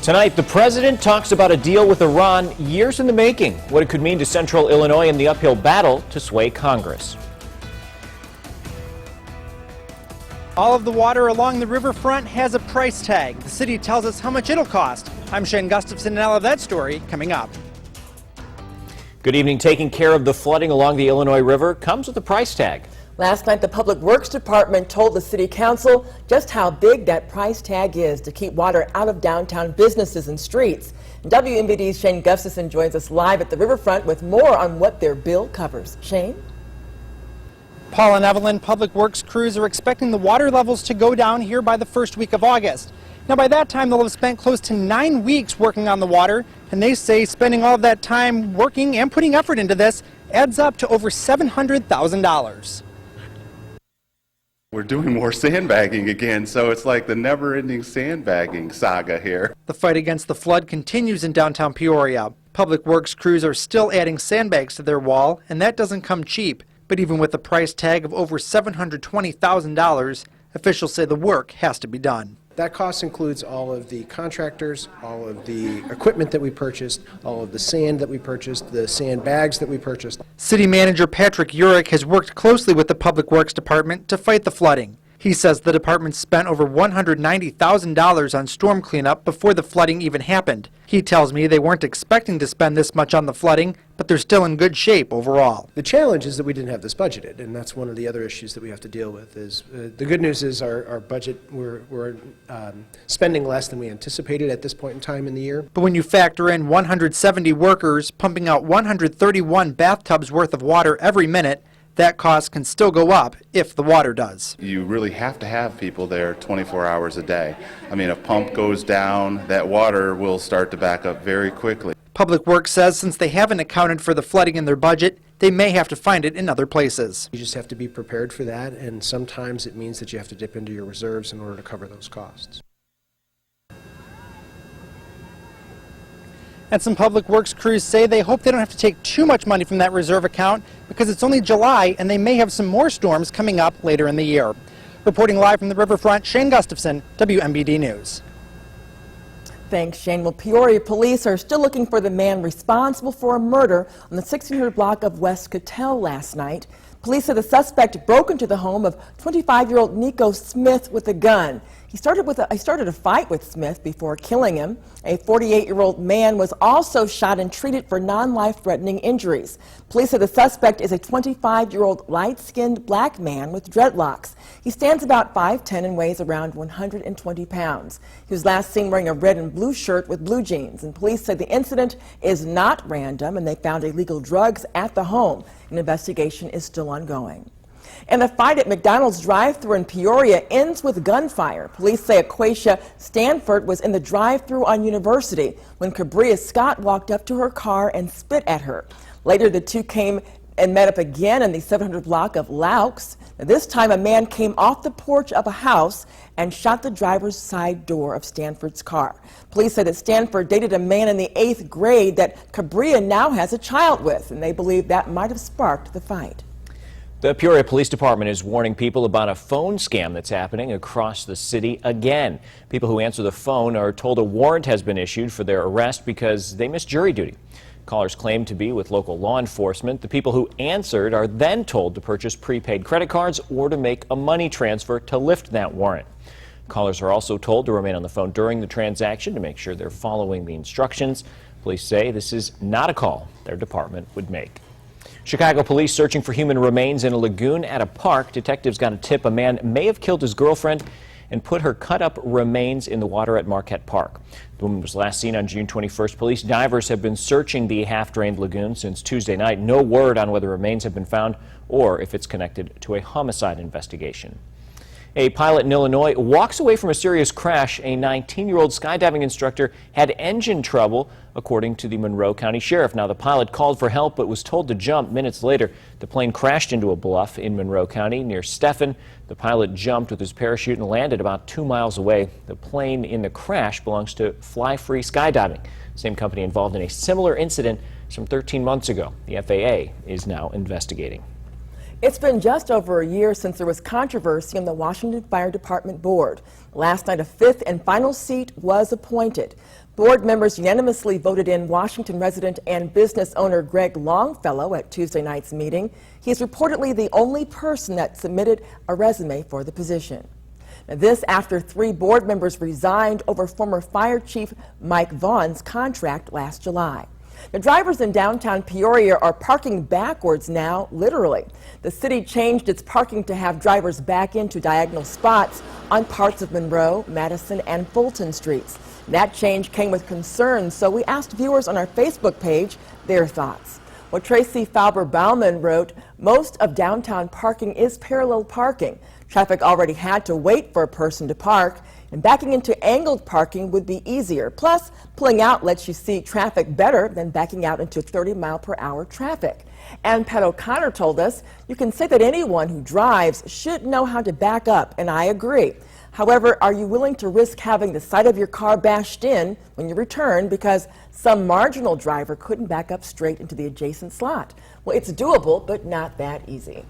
Tonight, the president talks about a deal with Iran years in the making, what it could mean to Central Illinois in the uphill battle to sway Congress. All of the water along the riverfront has a price tag. The city tells us how much it'll cost. I'm Shane Gustafson, and all of that story coming up. Good evening. Taking care of the flooding along the Illinois River comes with a price tag. Last night, the Public Works Department told the City Council just how big that price tag is to keep water out of downtown businesses and streets. WMBD's Shane Gustafson joins us live at the riverfront with more on what their bill covers. Shane? Paul and Evelyn, Public Works crews are expecting the water levels to go down here by the first week of August. Now, by that time, they'll have spent close to 9 weeks working on the water, and they say spending all of that time working and putting effort into this adds up to over $700,000. We're doing more sandbagging again, so it's like the never-ending sandbagging saga here. The fight against the flood continues in downtown Peoria. Public Works crews are still adding sandbags to their wall, and that doesn't come cheap. But even with a price tag of over $720,000, officials say the work has to be done. That cost includes all of the contractors, all of the equipment that we purchased, all of the sand that we purchased, the sandbags that we purchased. City Manager Patrick Urich has worked closely with the Public Works Department to fight the flooding. He says the department spent over $190,000 on storm cleanup before the flooding even happened. He tells me they weren't expecting to spend this much on the flooding, but they're still in good shape overall. The challenge is that we didn't have this budgeted, and that's one of the other issues that we have to deal with. Is the good news is our budget, we're spending less than we anticipated at this point in time in the year. But when you factor in 170 workers pumping out 131 bathtubs worth of water every minute, that cost can still go up if the water does. You really have to have people there 24 hours a day. I mean, if a pump goes down, that water will start to back up very quickly. Public Works says since they haven't accounted for the flooding in their budget, they may have to find it in other places. You just have to be prepared for that, and sometimes it means that you have to dip into your reserves in order to cover those costs. And some Public Works crews say they hope they don't have to take too much money from that reserve account because it's only July and they may have some more storms coming up later in the year. Reporting live from the riverfront, Shane Gustafson, WMBD News. Thanks, Shane. Well, Peoria police are still looking for the man responsible for a murder on the 1600 block of West Cattell last night. Police said the suspect broke into the home of 25-year-old Nico Smith with a gun. He started a fight with Smith before killing him. A 48-year-old man was also shot and treated for non-life-threatening injuries. Police said the suspect is a 25-year-old light-skinned black man with dreadlocks. He stands about 5'10" and weighs around 120 pounds. He was last seen wearing a red and blue shirt with blue jeans. And police said the incident is not random, and they found illegal drugs at the home. An investigation is still ongoing. And the fight at McDonald's drive-thru in Peoria ends with gunfire. Police say Aquacia Stanford was in the drive-thru on University when Cabria Scott walked up to her car and spit at her. Later, the two came and met up again in the 700 block of Laux. This time, a man came off the porch of a house and shot the driver's side door of Stanford's car. Police said that Stanford dated a man in the 8th grade that Cabria now has a child with, and they believe that might have sparked the fight. The Peoria Police Department is warning people about a phone scam that's happening across the city again. People who answer the phone are told a warrant has been issued for their arrest because they missed jury duty. Callers claim to be with local law enforcement. The people who answered are then told to purchase prepaid credit cards or to make a money transfer to lift that warrant. Callers are also told to remain on the phone during the transaction to make sure they're following the instructions. Police say this is not a call their department would make. Chicago police searching for human remains in a lagoon at a park. Detectives got a tip a man may have killed his girlfriend and put her cut-up remains in the water at Marquette Park. The woman was last seen on June 21st. Police divers have been searching the half-drained lagoon since Tuesday night. No word on whether remains have been found or if it's connected to a homicide investigation. A pilot in Illinois walks away from a serious crash. A 19-year-old skydiving instructor had engine trouble, according to the Monroe County Sheriff. Now, the pilot called for help but was told to jump. Minutes later, the plane crashed into a bluff in Monroe County near Stephen. The pilot jumped with his parachute and landed about 2 miles away. The plane in the crash belongs to Fly Free Skydiving, same company involved in a similar incident some 13 months ago. The FAA is now investigating. It's been just over a year since there was controversy on the Washington Fire Department board. Last night, a 5th and final seat was appointed. Board members unanimously voted in Washington resident and business owner Greg Longfellow at Tuesday night's meeting. He is reportedly the only person that submitted a resume for the position. Now, this after 3 board members resigned over former Fire Chief Mike Vaughn's contract last July. The drivers in downtown Peoria are parking backwards now, literally. The city changed its parking to have drivers back into diagonal spots on parts of Monroe, Madison, and Fulton streets. That change came with concerns, so we asked viewers on our Facebook page their thoughts. Well, Tracy Fauber-Bauman wrote, most of downtown parking is parallel parking. Traffic already had to wait for a person to park, and backing into angled parking would be easier. Plus, pulling out lets you see traffic better than backing out into 30-mile-per-hour traffic. And Pat O'Connor told us, you can say that anyone who drives should know how to back up, and I agree. However, are you willing to risk having the side of your car bashed in when you return because some marginal driver couldn't back up straight into the adjacent slot? Well, it's doable, but not that easy.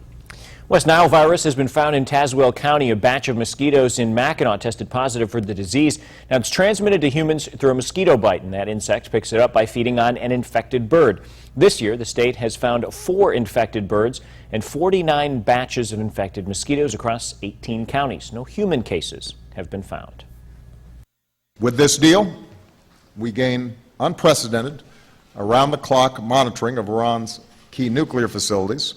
West Nile virus has been found in Tazewell County. A batch of mosquitoes in Mackinac tested positive for the disease. Now, it's transmitted to humans through a mosquito bite, and that insect picks it up by feeding on an infected bird. This year, the state has found 4 infected birds and 49 batches of infected mosquitoes across 18 counties. No human cases have been found. With this deal, we gain unprecedented, around-the-clock monitoring of Iran's key nuclear facilities,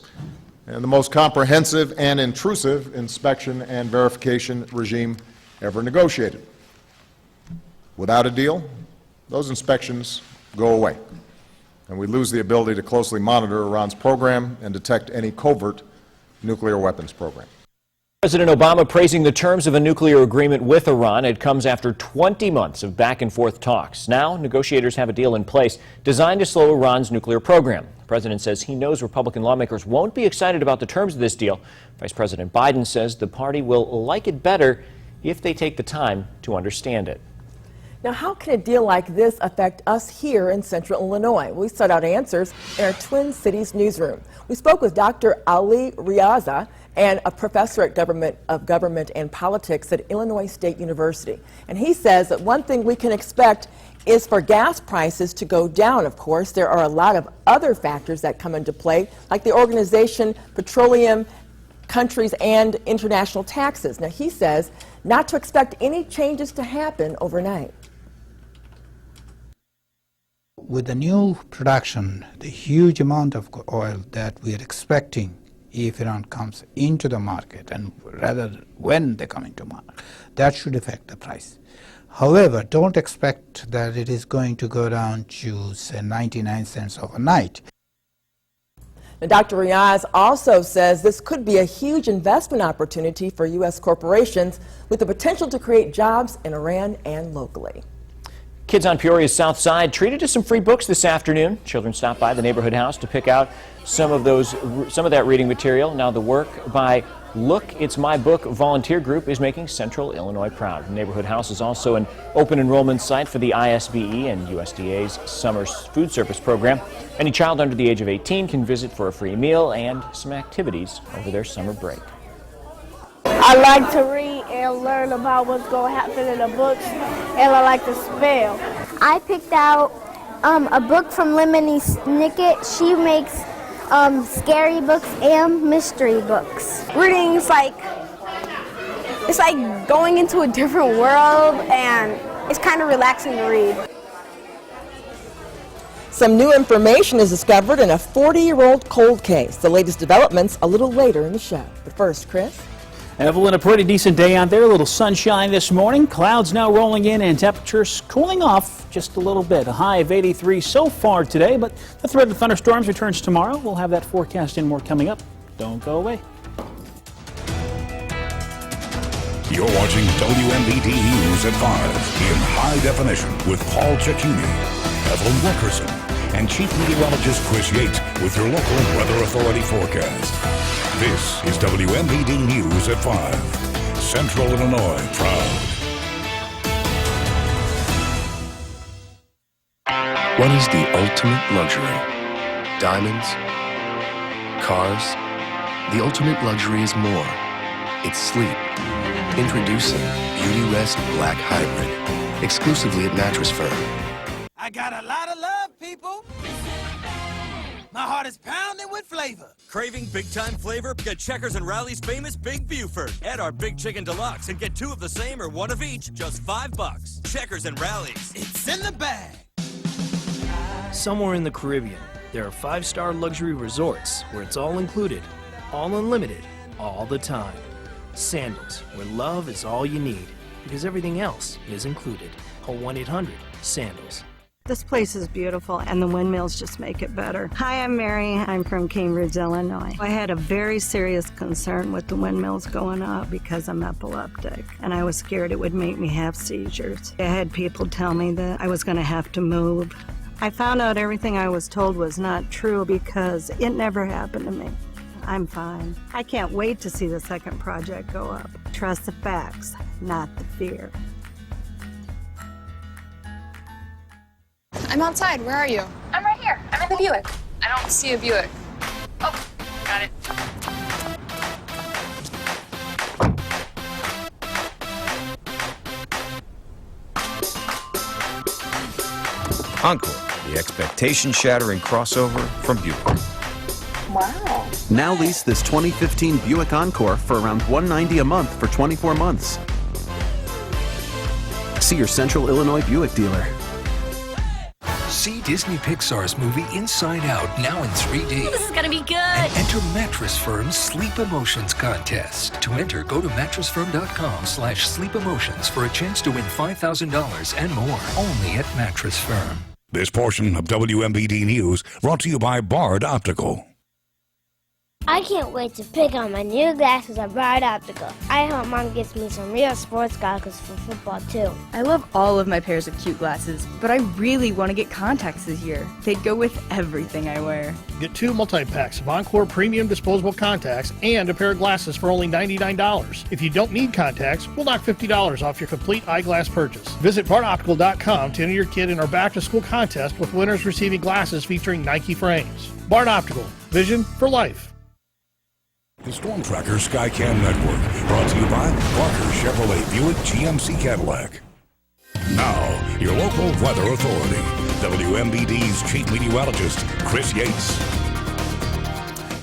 and the most comprehensive and intrusive inspection and verification regime ever negotiated. Without a deal, those inspections go away, and we lose the ability to closely monitor Iran's program and detect any covert nuclear weapons program. President Obama praising the terms of a nuclear agreement with Iran. It comes after 20 months of back-and-forth talks. Now, negotiators have a deal in place designed to slow Iran's nuclear program. The president says he knows Republican lawmakers won't be excited about the terms of this deal. Vice President Biden says the party will like it better if they take the time to understand it. Now, how can a deal like this affect us here in Central Illinois? We sought out answers in our Twin Cities newsroom. We spoke with Dr. Ali Riaza, and a professor at Government and Politics at Illinois State University. And he says that one thing we can expect is for gas prices to go down. Of course, there are a lot of other factors that come into play, like the organization, petroleum, countries, and international taxes. Now, he says not to expect any changes to happen overnight. With the new production, the huge amount of oil that we are expecting if Iran comes into the market, and rather when they come into market, that should affect the price. However, don't expect that it is going to go down to, say, 99 cents overnight. Now, Dr. Riaz also says this could be a huge investment opportunity for U.S. corporations with the potential to create jobs in Iran and locally. Kids on Peoria's South Side treated to some free books this afternoon. Children stopped by the neighborhood house to pick out some of that reading material. Now, the work by Look, It's My Book volunteer group is making Central Illinois proud. The neighborhood house is also an open enrollment site for the ISBE and USDA's summer food service program. Any child under the age of 18 can visit for a free meal and some activities over their summer break. I like to read and learn about what's going to happen in the books, and I like to spell. I picked out a book from Lemony Snicket. She makes scary books and mystery books. Reading is like going into a different world, and it's kind of relaxing to read. Some new information is discovered in a 40-year-old cold case. The latest developments a little later in the show. But first, Chris. Evelyn, a pretty decent day out there. A little sunshine this morning. Clouds now rolling in and temperatures cooling off just a little bit. A high of 83 so far today, but the threat of thunderstorms returns tomorrow. We'll have that forecast and more coming up. Don't go away. You're watching WMBD News at 5 in high definition with Paul Cecchini, Evelyn Wilkerson, and Chief Meteorologist Chris Yates with your local weather authority forecast. This is WMBD News at 5. Central Illinois proud. What is the ultimate luxury? Diamonds? Cars? The ultimate luxury is more. It's sleep. Introducing Beauty Rest Black Hybrid, exclusively at Mattress Firm. got a lot of love, people. My heart is pounding with flavor. Craving big-time flavor? Get Checkers and Rally's famous Big Buford. Add our Big Chicken Deluxe and get 2 of the same or 1 of each, just $5. Checkers and Rally's. It's in the bag. Somewhere in the Caribbean, there are 5-star luxury resorts where it's all included, all unlimited, all the time. Sandals, where love is all you need, because everything else is included. Call 1-800-SANDALS. This place is beautiful, and the windmills just make it better. Hi, I'm Mary. I'm from Cambridge, Illinois. I had a very serious concern with the windmills going up because I'm epileptic, and I was scared it would make me have seizures. I had people tell me that I was going to have to move. I found out everything I was told was not true because it never happened to me. I'm fine. I can't wait to see the second project go up. Trust the facts, not the fear. I'm outside. Where are you? I'm right here. I'm in the Buick. I don't see a Buick. Oh, got it. Encore, the expectation-shattering crossover from Buick. Wow. Now lease this 2015 Buick Encore for around $190 a month for 24 months. See your Central Illinois Buick dealer. See Disney Pixar's movie Inside Out now in 3D. This is gonna be good. And enter Mattress Firm's Sleep Emotions contest. To enter, go to mattressfirm.com/sleep emotions for a chance to win $5,000 and more. Only at Mattress Firm. This portion of WMBD News brought to you by Bard Optical. I can't wait to pick on my new glasses at Bard Optical. I hope Mom gets me some real sports goggles for football, too. I love all of my pairs of cute glasses, but I really want to get contacts this year. They'd go with everything I wear. Get 2 multi-packs of Encore premium disposable contacts and a pair of glasses for only $99. If you don't need contacts, we'll knock $50 off your complete eyeglass purchase. Visit bardoptical.com to enter your kid in our back-to-school contest with winners receiving glasses featuring Nike frames. Bard Optical. Vision for life. The Storm Tracker Skycam Network, brought to you by Parker Chevrolet Buick GMC Cadillac. Now, your local weather authority, WMBD's chief meteorologist, Chris Yates.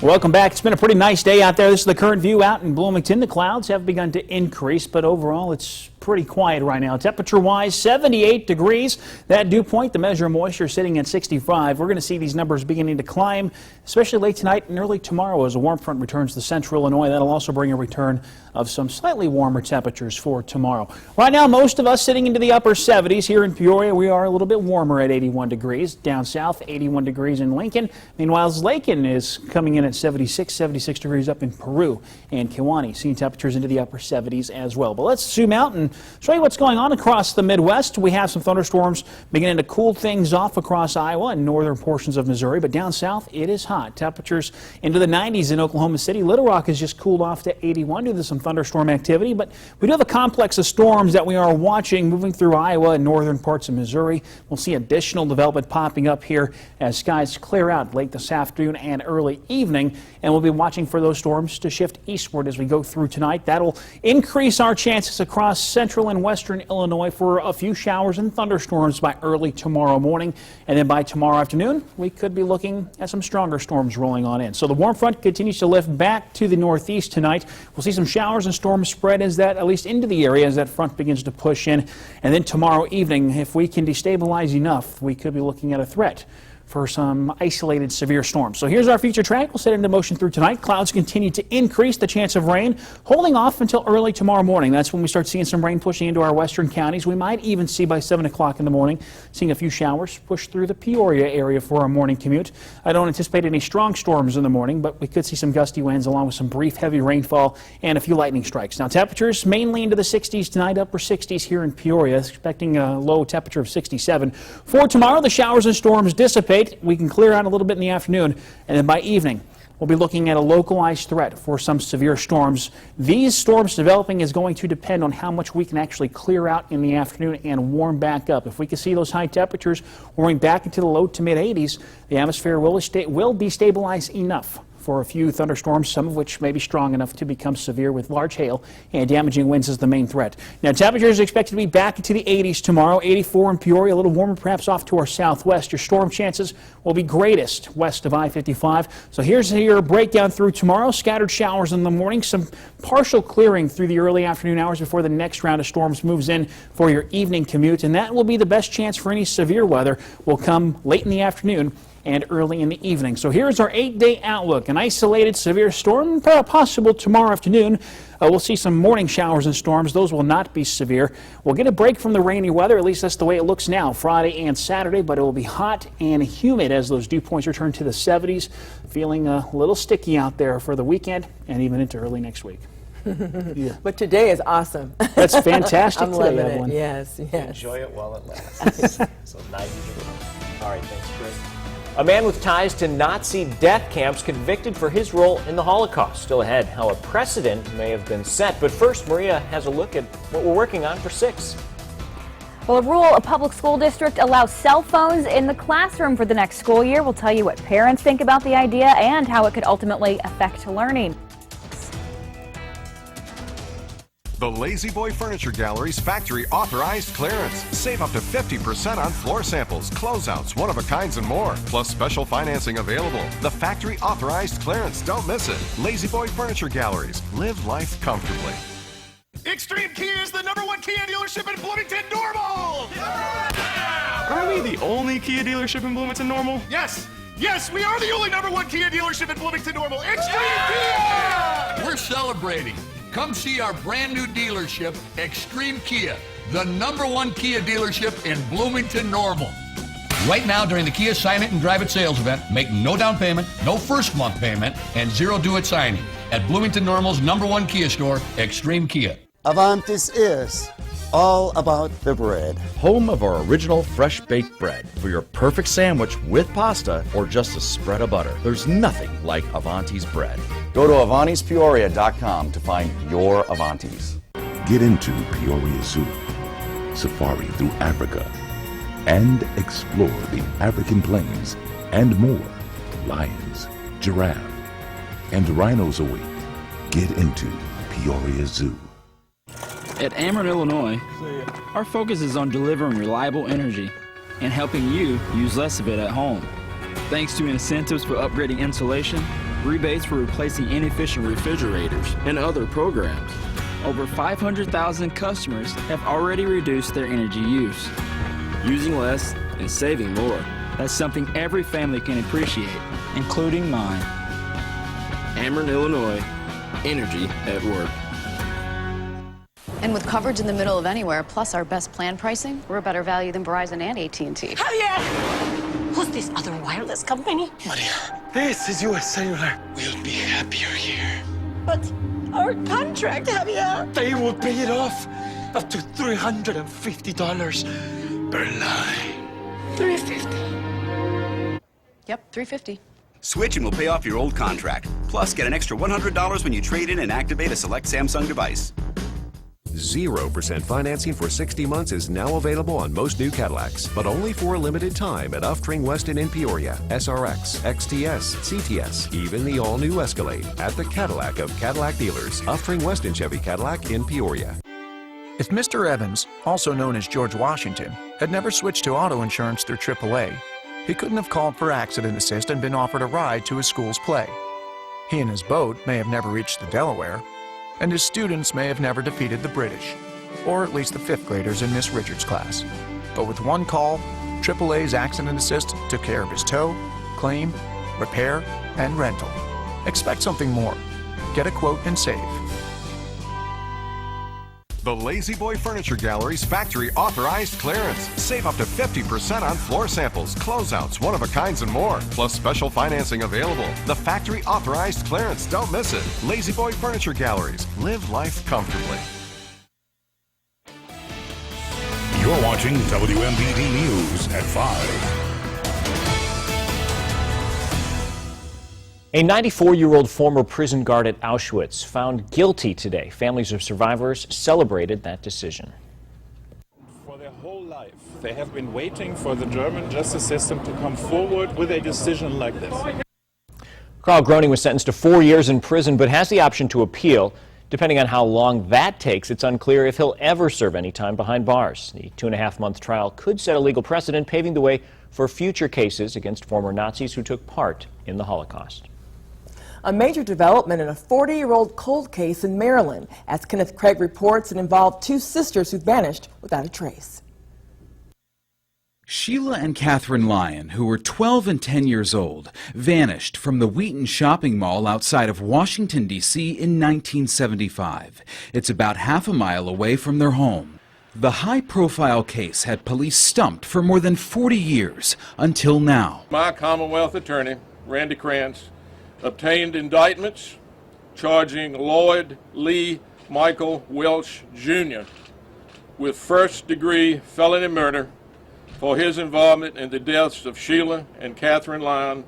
Welcome back. It's been a pretty nice day out there. This is the current view out in Bloomington. The clouds have begun to increase, but overall it's pretty quiet right now. Temperature-wise, 78 degrees. That dew point, the measure of moisture, sitting at 65. We're going to see these numbers beginning to climb, especially late tonight and early tomorrow as a warm front returns to central Illinois. That'll also bring a return of some slightly warmer temperatures for tomorrow. Right now, most of us sitting into the upper 70s. Here in Peoria, we are a little bit warmer at 81 degrees. Down south, 81 degrees in Lincoln. Meanwhile, Lakin is coming in at 76 degrees up in Peru and Kewanee, seeing temperatures into the upper 70s as well. But let's zoom out and show you what's going on across the Midwest. We have some thunderstorms beginning to cool things off across Iowa and northern portions of Missouri, but down south it is hot. Temperatures into the 90s in Oklahoma City. Little Rock has just cooled off to 81 due to some thunderstorm activity, but we do have a complex of storms that we are watching moving through Iowa and northern parts of Missouri. We'll see additional development popping up here as skies clear out late this afternoon and early evening, and we'll be watching for those storms to shift eastward as we go through tonight. That'll increase our chances across central and western Illinois for a few showers and thunderstorms by early tomorrow morning, and then by tomorrow afternoon we could be looking at some stronger storms rolling on in. So the warm front continues to lift back to the northeast tonight. We'll see some showers and storms spread as that, at least into the area, as that front begins to push in, and then tomorrow evening, if we can destabilize enough, we could be looking at a threat for some isolated severe storms. So here's our future track. We'll set into motion through tonight. Clouds continue to increase, the chance of rain holding off until early tomorrow morning. That's when we start seeing some rain pushing into our western counties. We might even see by 7 o'clock in the morning, seeing a few showers push through the Peoria area for our morning commute. I don't anticipate any strong storms in the morning, but we could see some gusty winds along with some brief heavy rainfall and a few lightning strikes. Now temperatures mainly into the 60s tonight, upper 60s here in Peoria, expecting a low temperature of 67. For tomorrow, the showers and storms dissipate. We can clear out a little bit in the afternoon, and then by evening, we'll be looking at a localized threat for some severe storms. These storms developing is going to depend on how much we can actually clear out in the afternoon and warm back up. If we can see those high temperatures warming back into the low to mid 80s, the atmosphere will be stabilized enough for a few thunderstorms, some of which may be strong enough to become severe with large hail and damaging winds as the main threat. Now, temperatures are expected to be back into the 80s tomorrow, 84 in Peoria, a little warmer perhaps off to our southwest. Your storm chances will be greatest west of I-55. So here's your breakdown through tomorrow. Scattered showers in the morning, some partial clearing through the early afternoon hours before the next round of storms moves in for your evening commute, and that will be the best chance for any severe weather will come late in the afternoon and early in the evening. So here's our 8-day outlook. An isolated severe storm possible tomorrow afternoon. We'll see some morning showers and storms. Those will not be severe. We'll get a break from the rainy weather. At least that's the way it looks now, Friday and Saturday, but it will be hot and humid as those dew points return to the 70s. Feeling a little sticky out there for the weekend and even into early next week. Yeah. But today is awesome. That's fantastic. I'm today, loving Evelyn. it. Yes, yes. Enjoy it while it lasts. So 90 degrees. All right, thanks, Chris. A man with ties to Nazi death camps convicted for his role in the Holocaust. Still ahead, how a precedent may have been set. But first, Maria has a look at what we're working on for 6. Well, a rule, a public school district allows cell phones in the classroom for the next school year. We'll tell you what parents think about the idea and how it could ultimately affect learning. The Lazy Boy Furniture Gallery's factory authorized clearance. Save up to 50% on floor samples, closeouts, one-of-a-kinds, and more. Plus special financing available. The factory authorized clearance. Don't miss it. Lazy Boy Furniture Galleries. Live life comfortably. Extreme Kia is the #1 Kia dealership in Bloomington Normal! Are we the only Kia dealership in Bloomington Normal? Yes! Yes, we are the only #1 Kia dealership in Bloomington Normal. Extreme Kia! We're celebrating. Come see our brand new dealership, Extreme Kia, the #1 Kia dealership in Bloomington Normal. Right now during the Kia Sign It and Drive It sales event, make no down payment, no first month payment, and 0 do-it signing at Bloomington Normal's #1 Kia store, Extreme Kia. Avantis is all about the bread. Home of our original fresh baked bread. For your perfect sandwich with pasta or just a spread of butter, there's nothing like Avanti's bread. Go to AvantisPeoria.com to find your Avantis. Get into Peoria Zoo, safari through Africa, and explore the African plains and more. Lions, giraffe, and rhinos await. Get into Peoria Zoo. At Ameren, Illinois, our focus is on delivering reliable energy and helping you use less of it at home. Thanks to incentives for upgrading insulation, rebates for replacing inefficient refrigerators, and other programs, over 500,000 customers have already reduced their energy use. Using less and saving more. That's something every family can appreciate, including mine. Ameren, Illinois, energy at work. And with coverage in the middle of anywhere, plus our best plan pricing, we're a better value than Verizon and AT&T. Javier! Who's this other wireless company? Maria, this is US Cellular. We'll be happier here. But our contract, Javier! They will pay it off up to $350 per line. $350. Yep, $350. Switch and we'll pay off your old contract. Plus, get an extra $100 when you trade in and activate a select Samsung device. 0% financing for 60 months is now available on most new Cadillacs, but only for a limited time at Uftring Weston in Peoria, SRX, XTS, CTS, even the all-new Escalade at the Cadillac of Cadillac dealers, Uftring Weston Chevy Cadillac in Peoria. If Mr. Evans, also known as George Washington, had never switched to auto insurance through AAA, he couldn't have called for accident assist and been offered a ride to his school's play. He and his boat may have never reached the Delaware, and his students may have never defeated the British, or at least the 5th graders in Miss Richards' class. But with one call, AAA's Accident Assist took care of his tow, claim, repair, and rental. Expect something more. Get a quote and save. The Lazy Boy Furniture Gallery's factory authorized clearance. Save up to 50% on floor samples, closeouts, one-of-a-kinds, and more. Plus special financing available. The factory authorized clearance. Don't miss it. Lazy Boy Furniture Galleries. Live life comfortably. You're watching WMBD News at 5. A 94-year-old former prison guard at Auschwitz found guilty today. Families of survivors celebrated that decision. For their whole life, they have been waiting for the German justice system to come forward with a decision like this. Carl Groening was sentenced to 4 years in prison, but has the option to appeal. Depending on how long that takes, it's unclear if he'll ever serve any time behind bars. The 2.5-month trial could set a legal precedent, paving the way for future cases against former Nazis who took part in the Holocaust. A major development in a 40-year-old cold case in Maryland. As Kenneth Craig reports, it involved two sisters who vanished without a trace. Sheila and Catherine Lyon, who were 12 and 10 years old, vanished from the Wheaton shopping mall outside of Washington, D.C. in 1975. It's about half a mile away from their home. The high-profile case had police stumped for more than 40 years, until now. My Commonwealth attorney, Randy Krantz, obtained indictments charging Lloyd Lee Michael Welch Jr. with first-degree felony murder for his involvement in the deaths of Sheila and Catherine Lyon.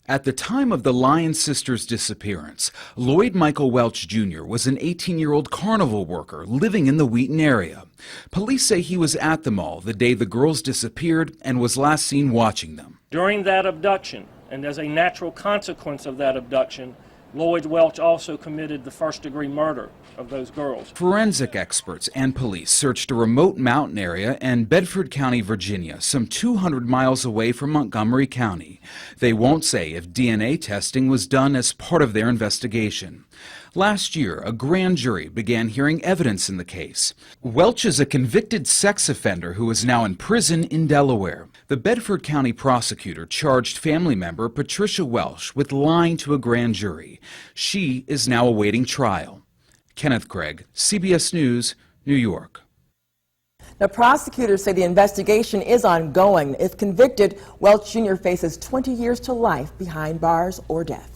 At the time of the Lyon sisters' disappearance, Lloyd Michael Welch Jr. was an 18-year-old carnival worker living in the Wheaton area. Police say he was at the mall the day the girls disappeared and was last seen watching them. During that abduction, and as a natural consequence of that abduction, Lloyd Welch also committed the first-degree murder of those girls. Forensic experts and police searched a remote mountain area in Bedford County, Virginia, some 200 miles away from Montgomery County. They won't say if DNA testing was done as part of their investigation. Last year, a grand jury began hearing evidence in the case. Welch is a convicted sex offender who is now in prison in Delaware. The Bedford County prosecutor charged family member Patricia Welsh with lying to a grand jury. She is now awaiting trial. Kenneth Craig, CBS News, New York. Now, prosecutors say the investigation is ongoing. If convicted, Welch Jr. faces 20 years to life behind bars or death.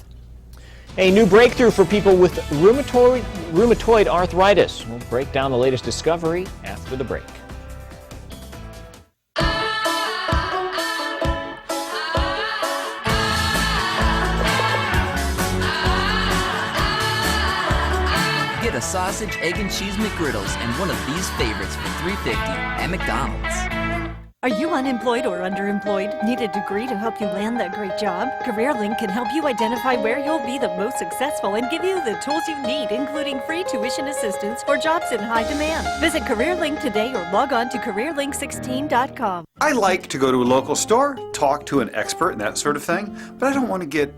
A new breakthrough for people with rheumatoid arthritis. We'll break down the latest discovery after the break. Get a sausage, egg, and cheese McGriddles and one of these favorites for $3.50 at McDonald's. Are you unemployed or underemployed? Need a degree to help you land that great job? CareerLink can help you identify where you'll be the most successful and give you the tools you need, including free tuition assistance for jobs in high demand. Visit CareerLink today or log on to CareerLink16.com. I like to go to a local store, talk to an expert and that sort of thing, but I don't want to get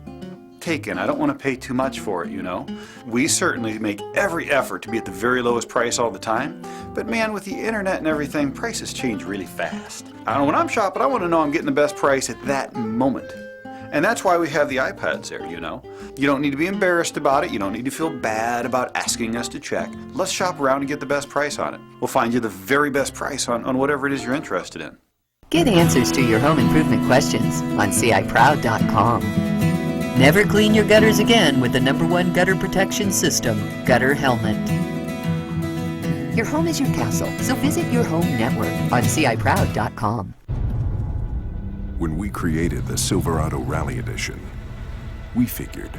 taken. I don't want to pay too much for it, you know. We certainly make every effort to be at the very lowest price all the time, but man, with the internet and everything, prices change really fast. I don't know when I'm shopping, I want to know I'm getting the best price at that moment. And that's why we have the iPads there, you know. You don't need to be embarrassed about it. You don't need to feel bad about asking us to check. Let's shop around and get the best price on it. We'll find you the very best price on whatever it is you're interested in. Get answers to your home improvement questions on CIProud.com. Never clean your gutters again with the #1 gutter protection system, Gutter Helmet. Your home is your castle, so visit your home network on CIProud.com. When we created the Silverado Rally Edition, we figured,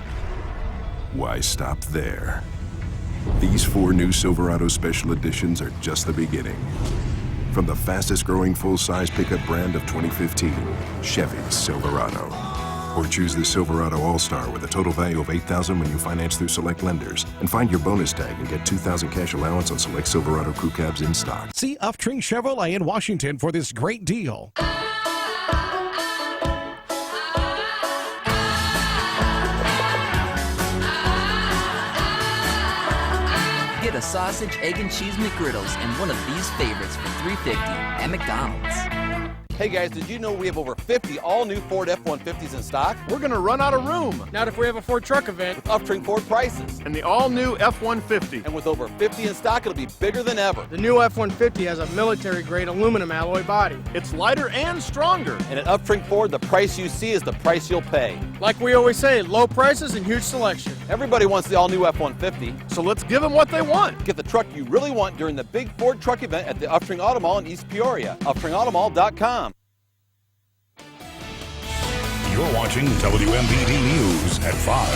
why stop there? These 4 new Silverado Special Editions are just the beginning. From the fastest growing full-size pickup brand of 2015, Chevy's Silverado. Or choose the Silverado All-Star with a total value of $8,000 when you finance through select lenders. And find your bonus tag and get $2,000 cash allowance on select Silverado crew cabs in stock. See Uptree Chevrolet in Washington for this great deal. Get a sausage, egg, and cheese McGriddles and one of these favorites for $3.50 at McDonald's. Hey guys, did you know we have over 50 all-new Ford F-150s in stock? We're going to run out of room. Not if we have a Ford truck event. With Uptree Ford prices. And the all-new F-150. And with over 50 in stock, it'll be bigger than ever. The new F-150 has a military-grade aluminum alloy body. It's lighter and stronger. And at Uptree Ford, the price you see is the price you'll pay. Like we always say, low prices and huge selection. Everybody wants the all-new F-150. So let's give them what they want. Get the truck you really want during the big Ford truck event at the Uptree Auto Mall in East Peoria. UptreeAutomall.com. You're watching WMVD News at 5.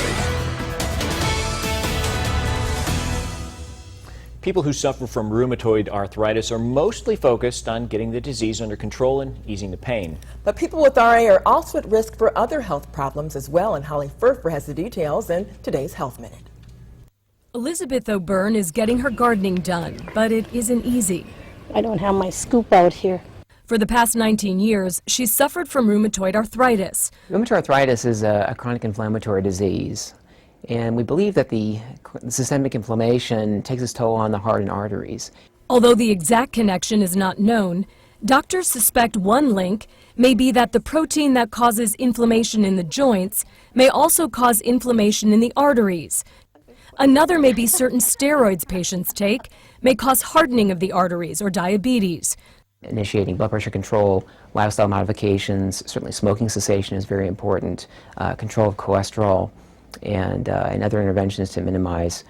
People who suffer from rheumatoid arthritis are mostly focused on getting the disease under control and easing the pain. But people with RA are also at risk for other health problems as well, and Holly Furfer has the details in today's Health Minute. Elizabeth O'Byrne is getting her gardening done, but it isn't easy. I don't have my scoop out here. For the past 19 years, she's suffered from rheumatoid arthritis. Rheumatoid arthritis is a chronic inflammatory disease, and we believe that the systemic inflammation takes its toll on the heart and arteries. Although the exact connection is not known, doctors suspect one link may be that the protein that causes inflammation in the joints may also cause inflammation in the arteries. Another may be certain steroids patients take may cause hardening of the arteries or diabetes. Initiating blood pressure control, lifestyle modifications, certainly smoking cessation is very important, control of cholesterol, and other interventions to minimize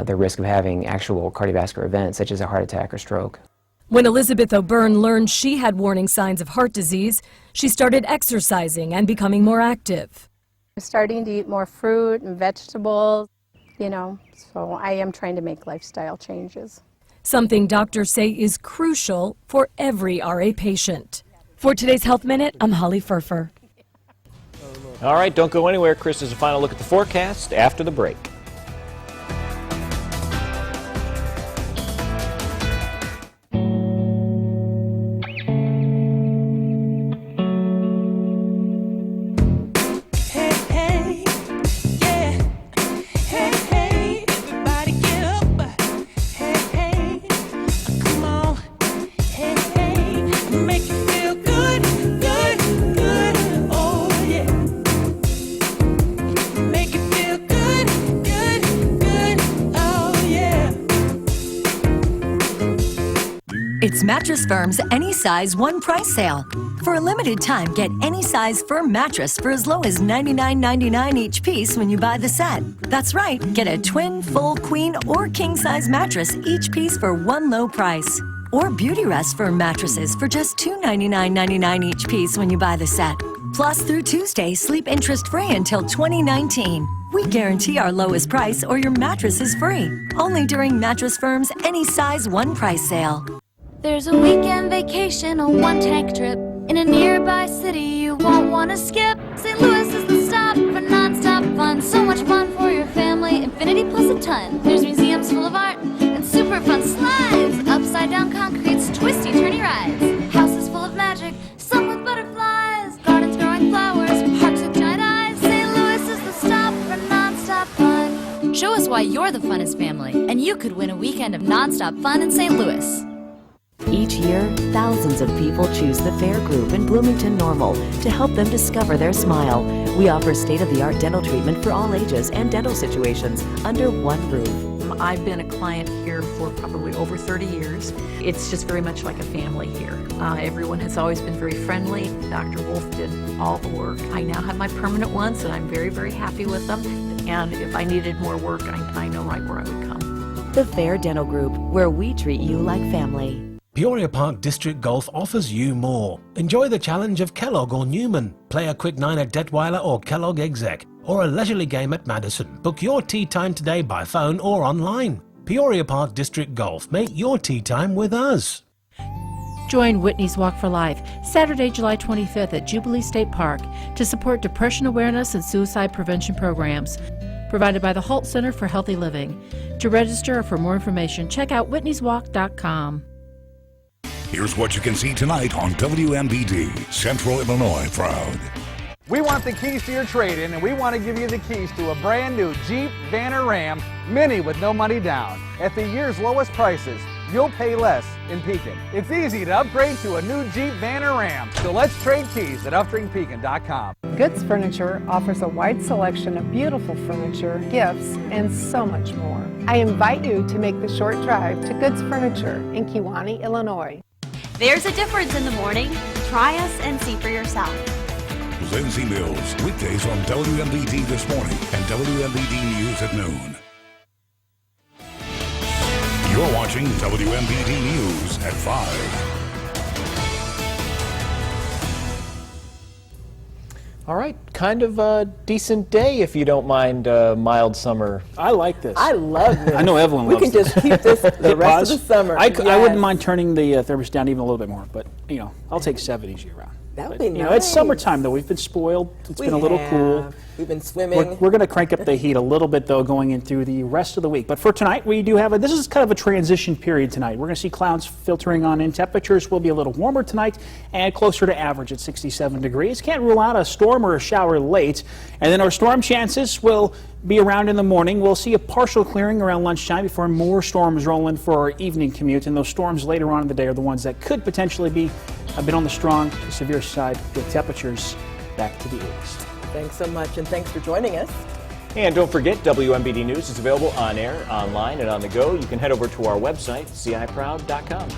the risk of having actual cardiovascular events such as a heart attack or stroke. When Elizabeth O'Byrne learned she had warning signs of heart disease, she started exercising and becoming more active. I'm starting to eat more fruit and vegetables, so I am trying to make lifestyle changes. Something doctors say is crucial for every RA patient. For today's Health Minute, I'm Holly Furfer. All right, don't go anywhere. Chris has a final look at the forecast after the break. It's Mattress Firm's Any Size One Price Sale. For a limited time, get any size firm mattress for as low as $99.99 each piece when you buy the set. That's right, get a twin, full, queen, or king-size mattress each piece for one low price. Or Beauty Rest firm mattresses for just $299.99 each piece when you buy the set. Plus, through Tuesday, sleep interest-free until 2019. We guarantee our lowest price or your mattress is free. Only during Mattress Firm's Any Size One Price Sale. There's a weekend vacation, a one-tank trip in a nearby city you won't want to skip. St. Louis is the stop for non-stop fun. So much fun for your family, infinity plus a ton. There's museums full of art and super fun slides. Upside-down concretes, twisty, turny rides. Houses full of magic, some with butterflies. Gardens growing flowers, parks with giant eyes. St. Louis is the stop for non-stop fun. Show us why you're the funnest family, and you could win a weekend of non-stop fun in St. Louis. Each year, thousands of people choose the Fair Group in Bloomington Normal to help them discover their smile. We offer state-of-the-art dental treatment for all ages and dental situations under one roof. I've been a client here for probably over 30 years. It's just very much like a family here. Everyone has always been very friendly. Dr. Wolf did all the work. I now have my permanent ones, and I'm very, very happy with them. And if I needed more work, I know right where I would come. The Fair Dental Group, where we treat you like family. Peoria Park District Golf offers you more. Enjoy the challenge of Kellogg or Newman. Play a quick 9 at Detweiler or Kellogg Exec. Or a leisurely game at Madison. Book your tee time today by phone or online. Peoria Park District Golf. Make your tee time with us. Join Whitney's Walk for Life, Saturday, July 25th at Jubilee State Park to support depression awareness and suicide prevention programs. Provided by the Holt Center for Healthy Living. To register or for more information, check out whitneyswalk.com. Here's what you can see tonight on WMBD, Central Illinois Proud. We want the keys to your trade-in, and we want to give you the keys to a brand new Jeep, Van, or Ram Mini with no money down. At the year's lowest prices, you'll pay less in Pekin. It's easy to upgrade to a new Jeep, Van, or Ram. So let's trade keys at UpstreamPekin.com. Goods Furniture offers a wide selection of beautiful furniture, gifts, and so much more. I invite you to make the short drive to Goods Furniture in Kewanee, Illinois. There's a difference in the morning. Try us and see for yourself. Lindsay Mills, weekdays on WMBD This Morning and WMBD News at noon. You're watching WMBD News at 5. All right, kind of a decent day if you don't mind mild summer. I like this. I love this. I know Evelyn We loves can just keep this the Hit rest pause. of the summer. I wouldn't Yes. mind turning the thermostat down even a little bit more, but I'll take 70s year round. That would But, be It's nice. summertime though. We've been spoiled. It's been a little cool. We've been swimming. We're going to crank up the heat a little bit, though, going in through the rest of the week. But for tonight, we do have this is kind of a transition period tonight. We're going to see clouds filtering on in. Temperatures will be a little warmer tonight and closer to average at 67 degrees. Can't rule out a storm or a shower late. And then our storm chances will be around in the morning. We'll see a partial clearing around lunchtime before more storms roll in for our evening commute. And those storms later on in the day are the ones that could potentially be a bit on the strong to severe side with temperatures back to the 80s. Thanks so much, and thanks for joining us. And don't forget, WMBD News is available on air, online, and on the go. You can head over to our website, ciproud.com.